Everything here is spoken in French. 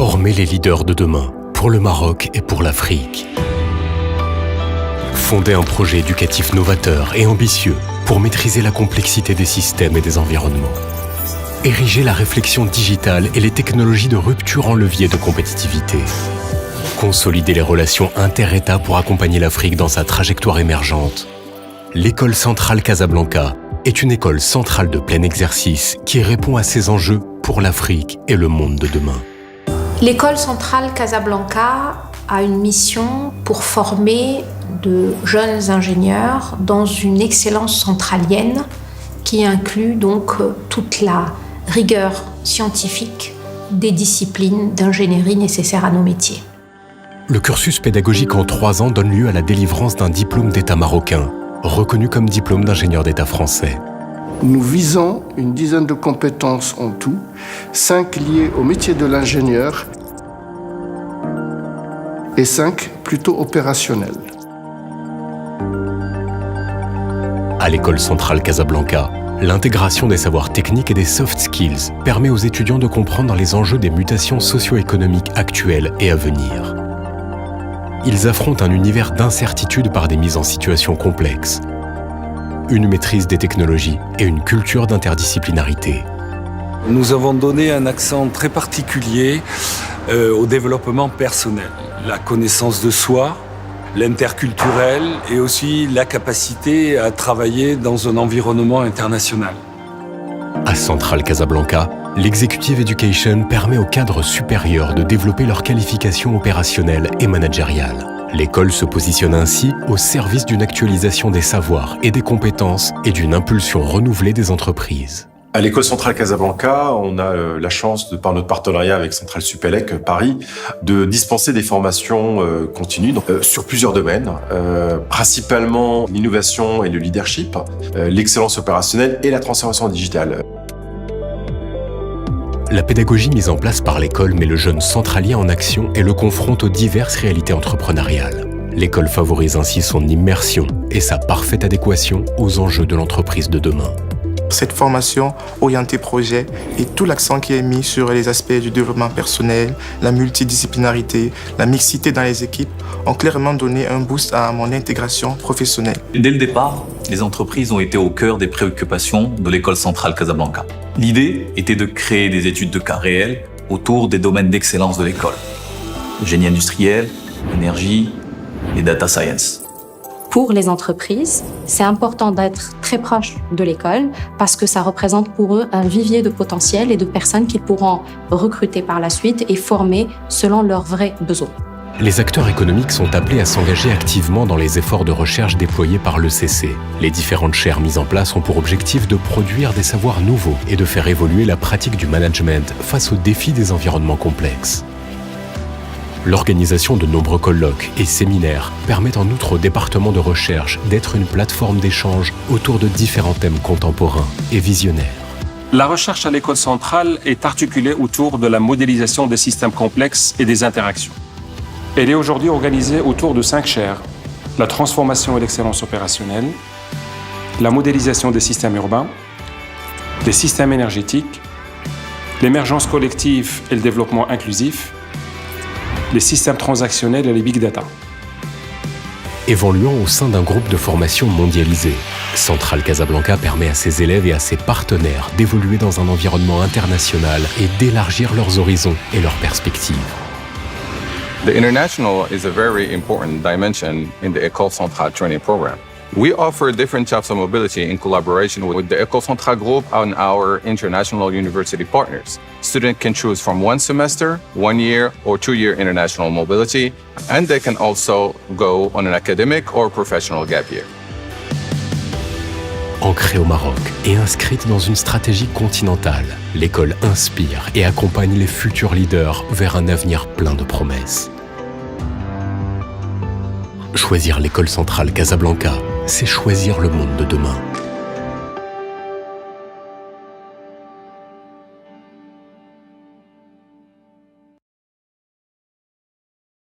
Former les leaders de demain, pour le Maroc et pour l'Afrique. Fonder un projet éducatif novateur et ambitieux pour maîtriser la complexité des systèmes et des environnements. Ériger la réflexion digitale et les technologies de rupture en levier de compétitivité. Consolider les relations inter-États pour accompagner l'Afrique dans sa trajectoire émergente. L'École centrale Casablanca est une école centrale de plein exercice qui répond à ces enjeux pour l'Afrique et le monde de demain. L'École centrale Casablanca a une mission pour former de jeunes ingénieurs dans une excellence centralienne qui inclut donc toute la rigueur scientifique des disciplines d'ingénierie nécessaires à nos métiers. Le cursus pédagogique en 3 ans donne lieu à la délivrance d'un diplôme d'État marocain, reconnu comme diplôme d'ingénieur d'État français. Nous visons une dizaine de compétences en tout, 5 liées au métier de l'ingénieur et 5 plutôt opérationnelles. À l'École centrale Casablanca, l'intégration des savoirs techniques et des soft skills permet aux étudiants de comprendre les enjeux des mutations socio-économiques actuelles et à venir. Ils affrontent un univers d'incertitude par des mises en situation complexes, une maîtrise des technologies et une culture d'interdisciplinarité. Nous avons donné un accent très particulier au développement personnel, la connaissance de soi, l'interculturel et aussi la capacité à travailler dans un environnement international. À Centrale Casablanca, l'Executive Education permet aux cadres supérieurs de développer leurs qualifications opérationnelles et managériales. L'école se positionne ainsi au service d'une actualisation des savoirs et des compétences et d'une impulsion renouvelée des entreprises. À l'École centrale Casablanca, on a la chance, par notre partenariat avec Centrale Supélec Paris, de dispenser des formations continues sur plusieurs domaines, principalement l'innovation et le leadership, l'excellence opérationnelle et la transformation digitale. La pédagogie mise en place par l'école met le jeune centralien en action et le confronte aux diverses réalités entrepreneuriales. L'école favorise ainsi son immersion et sa parfaite adéquation aux enjeux de l'entreprise de demain. Cette formation orientée projet et tout l'accent qui est mis sur les aspects du développement personnel, la multidisciplinarité, la mixité dans les équipes ont clairement donné un boost à mon intégration professionnelle. Dès le départ, les entreprises ont été au cœur des préoccupations de l'École centrale Casablanca. L'idée était de créer des études de cas réels autour des domaines d'excellence de l'école. Génie industriel, énergie et data science. Pour les entreprises, c'est important d'être très proche de l'école parce que ça représente pour eux un vivier de potentiel et de personnes qu'ils pourront recruter par la suite et former selon leurs vrais besoins. Les acteurs économiques sont appelés à s'engager activement dans les efforts de recherche déployés par l'ECC. Les différentes chaires mises en place ont pour objectif de produire des savoirs nouveaux et de faire évoluer la pratique du management face aux défis des environnements complexes. L'organisation de nombreux colloques et séminaires permet en outre au département de recherche d'être une plateforme d'échange autour de différents thèmes contemporains et visionnaires. La recherche à l'école centrale est articulée autour de la modélisation des systèmes complexes et des interactions. Elle est aujourd'hui organisée autour de 5 chaires. La transformation et l'excellence opérationnelle, la modélisation des systèmes urbains, des systèmes énergétiques, l'émergence collective et le développement inclusif, les systèmes transactionnels et les big data. Évoluant au sein d'un groupe de formation mondialisé, Centrale Casablanca permet à ses élèves et à ses partenaires d'évoluer dans un environnement international et d'élargir leurs horizons et leurs perspectives. The international is a very important dimension in the École centrale training program. We offer different types of mobility in collaboration with the École centrale group and our international university partners. Students can choose from 1 semester, 1 year, or 2-year international mobility, and they can also go on an academic or professional gap year. Ancrée au Maroc et inscrite dans une stratégie continentale, l'école inspire et accompagne les futurs leaders vers un avenir plein de promesses. Choisir l'École centrale Casablanca, c'est choisir le monde de demain.